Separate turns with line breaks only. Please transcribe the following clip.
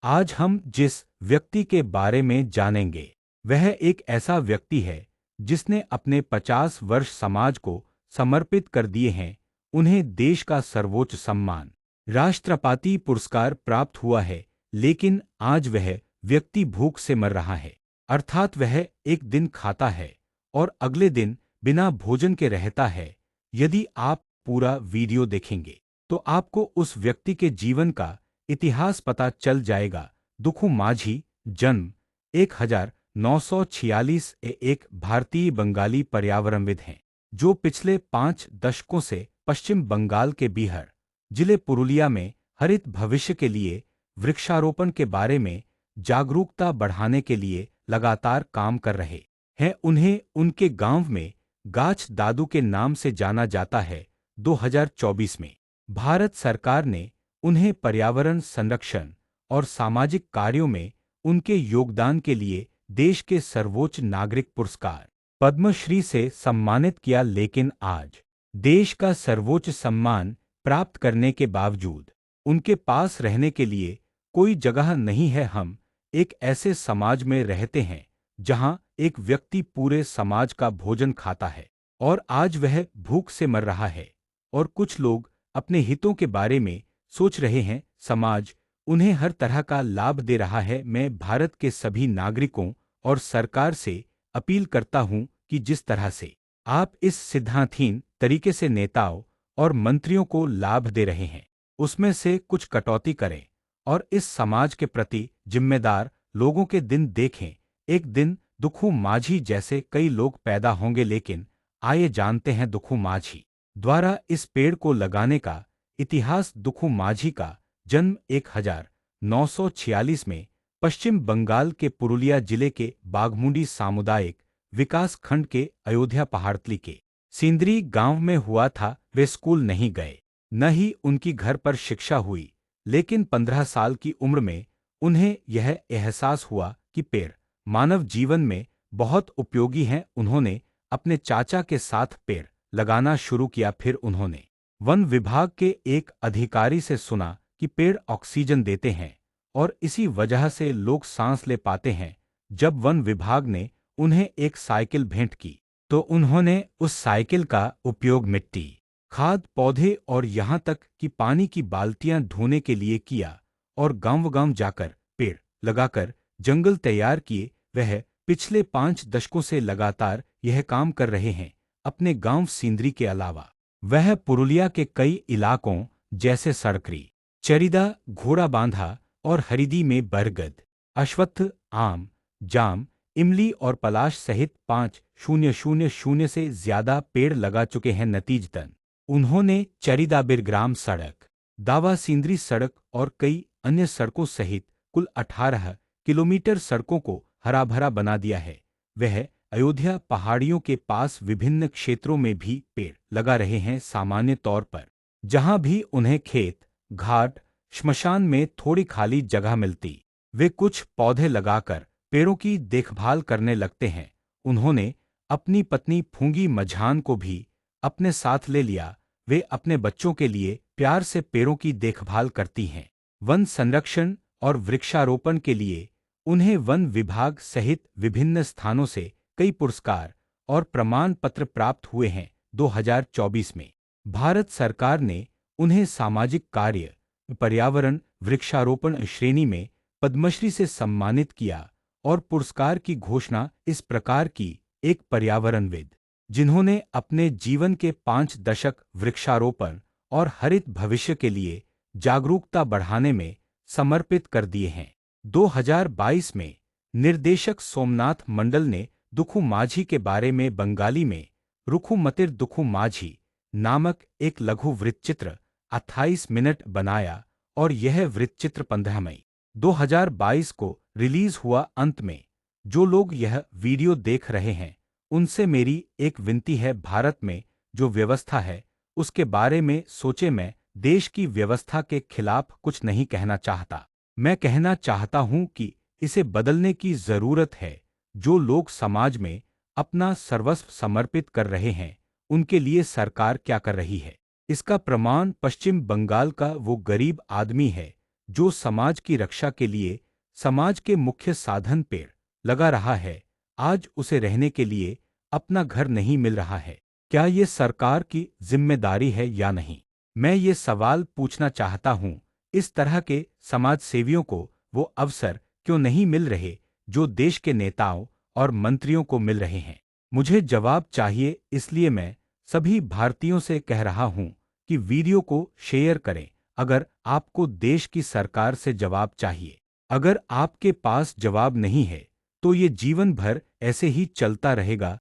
आज हम जिस व्यक्ति के बारे में जानेंगे वह एक ऐसा व्यक्ति है जिसने अपने 50 वर्ष समाज को समर्पित कर दिए हैं। उन्हें देश का सर्वोच्च सम्मान राष्ट्रपति पुरस्कार प्राप्त हुआ है, लेकिन आज वह व्यक्ति भूख से मर रहा है। अर्थात वह एक दिन खाता है और अगले दिन बिना भोजन के रहता है। यदि आप पूरा वीडियो देखेंगे तो आपको उस व्यक्ति के जीवन का इतिहास पता चल जाएगा। दुखू माझी जन्म 1946 एक भारतीय बंगाली पर्यावरणविद हैं जो पिछले 5 दशकों से पश्चिम बंगाल के बिहार जिले पुरुलिया में हरित भविष्य के लिए वृक्षारोपण के बारे में जागरूकता बढ़ाने के लिए लगातार काम कर रहे हैं। उन्हें उनके गांव में गाछ दादू के नाम से जाना जाता है। 2024 में भारत सरकार ने उन्हें पर्यावरण संरक्षण और सामाजिक कार्यों में उनके योगदान के लिए देश के सर्वोच्च नागरिक पुरस्कार पद्मश्री से सम्मानित किया। लेकिन आज देश का सर्वोच्च सम्मान प्राप्त करने के बावजूद उनके पास रहने के लिए कोई जगह नहीं है। हम एक ऐसे समाज में रहते हैं जहां एक व्यक्ति पूरे समाज का भोजन खाता है और आज वह भूख से मर रहा है और कुछ लोग अपने हितों के बारे में सोच रहे हैं। समाज उन्हें हर तरह का लाभ दे रहा है। मैं भारत के सभी नागरिकों और सरकार से अपील करता हूं कि जिस तरह से आप इस सिद्धांतहीन तरीके से नेताओं और मंत्रियों को लाभ दे रहे हैं, उसमें से कुछ कटौती करें और इस समाज के प्रति जिम्मेदार लोगों के दिन देखें। एक दिन दुखू माझी जैसे कई लोग पैदा होंगे, लेकिन आइए जानते हैं दुखू माझी द्वारा इस पेड़ को लगाने का इतिहास। दुखू माझी का जन्म 1946 में पश्चिम बंगाल के पुरुलिया जिले के बाघमुंडी सामुदायिक विकास खंड के अयोध्या पहाड़तली के सिंदरी गांव में हुआ था। वे स्कूल नहीं गए, न ही उनकी घर पर शिक्षा हुई, लेकिन 15 साल की उम्र में उन्हें यह एहसास हुआ कि पेड़ मानव जीवन में बहुत उपयोगी हैं। उन्होंने अपने चाचा के साथ पेड़ लगाना शुरू किया। फिर उन्होंने वन विभाग के एक अधिकारी से सुना कि पेड़ ऑक्सीजन देते हैं और इसी वजह से लोग सांस ले पाते हैं। जब वन विभाग ने उन्हें एक साइकिल भेंट की तो उन्होंने उस साइकिल का उपयोग मिट्टी, खाद, पौधे और यहाँ तक कि पानी की बाल्टियां ढोने के लिए किया और गांव-गांव जाकर पेड़ लगाकर जंगल तैयार किए। वह पिछले 5 दशकों से लगातार यह काम कर रहे हैं। अपने गांव सिंदरी के अलावा वह पुरुलिया के कई इलाकों जैसे सड़करी, चरिदा, घोड़ा बांधा और हरिदी में बरगद, अश्वत्थ, आम, जाम, इमली और पलाश सहित 5,000 से ज्यादा पेड़ लगा चुके हैं। नतीजतन उन्होंने चरिदाबिर ग्राम सड़क, दावा सिंदरी सड़क और कई अन्य सड़कों सहित कुल 18 किलोमीटर सड़कों को हरा भरा बना दिया है। वह अयोध्या पहाड़ियों के पास विभिन्न क्षेत्रों में भी पेड़ लगा रहे हैं। सामान्य तौर पर जहां भी उन्हें खेत, घाट, श्मशान में थोड़ी खाली जगह मिलती, वे कुछ पौधे लगाकर पेड़ों की देखभाल करने लगते हैं। उन्होंने अपनी पत्नी फूंगी मझान को भी अपने साथ ले लिया। वे अपने बच्चों के लिए प्यार से पेड़ों की देखभाल करती हैं। वन संरक्षण और वृक्षारोपण के लिए उन्हें वन विभाग सहित विभिन्न स्थानों से कई पुरस्कार और प्रमाण पत्र प्राप्त हुए हैं। 2024 में भारत सरकार ने उन्हें सामाजिक कार्य, पर्यावरण, वृक्षारोपण श्रेणी में पद्मश्री से सम्मानित किया और पुरस्कार की घोषणा इस प्रकार की। एक पर्यावरणविद जिन्होंने अपने जीवन के 5 दशक वृक्षारोपण और हरित भविष्य के लिए जागरूकता बढ़ाने में समर्पित कर दिए हैं। 2022 में निर्देशक सोमनाथ मंडल ने दुखू माझी के बारे में बंगाली में रुखुमतिर दुखू माझी नामक एक लघु वृत्तचित्र 28 मिनट बनाया और यह वृत्तचित्र 15 मई 2022 को रिलीज हुआ। अंत में जो लोग यह वीडियो देख रहे हैं उनसे मेरी एक विनती है, भारत में जो व्यवस्था है उसके बारे में सोचे। मैं देश की व्यवस्था के खिलाफ कुछ नहीं कहना चाहता, मैं कहना चाहता हूं कि इसे बदलने की जरूरत है। जो लोग समाज में अपना सर्वस्व समर्पित कर रहे हैं उनके लिए सरकार क्या कर रही है, इसका प्रमाण पश्चिम बंगाल का वो गरीब आदमी है जो समाज की रक्षा के लिए समाज के मुख्य साधन पेड़ लगा रहा है, आज उसे रहने के लिए अपना घर नहीं मिल रहा है। क्या ये सरकार की जिम्मेदारी है या नहीं? मैं ये सवाल पूछना चाहता हूँ, इस तरह के समाज सेवियों को वो अवसर क्यों नहीं मिल रहे जो देश के नेताओं और मंत्रियों को मिल रहे हैं? मुझे जवाब चाहिए, इसलिए मैं सभी भारतीयों से कह रहा हूँ कि वीडियो को शेयर करें अगर आपको देश की सरकार से जवाब चाहिए। अगर आपके पास जवाब नहीं है, तो ये जीवन भर ऐसे ही चलता रहेगा।